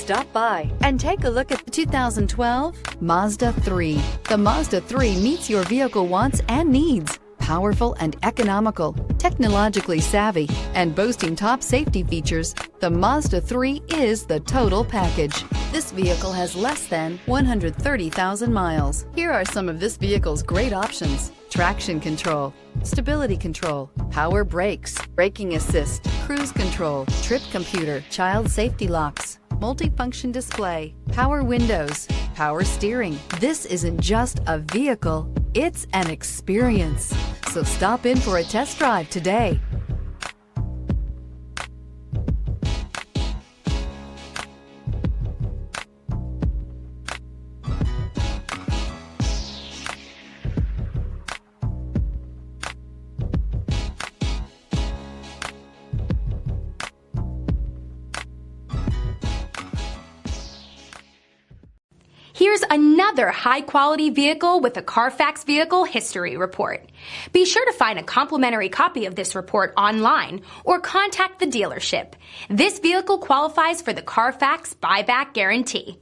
Stop by and take a look at the 2012 Mazda 3. The Mazda 3 meets your vehicle wants and needs. Powerful and economical, technologically savvy, and boasting top safety features, the Mazda 3 is the total package. This vehicle has less than 130,000 miles. Here are some of this vehicle's great options: traction control, stability control, power brakes, braking assist, cruise control, trip computer, child safety locks, multifunction display, power windows, power steering. This isn't just a vehicle, it's an experience. So stop in for a test drive today. Here's another high-quality vehicle with a Carfax Vehicle History Report. Be sure to find a complimentary copy of this report online or contact the dealership. This vehicle qualifies for the Carfax Buyback Guarantee.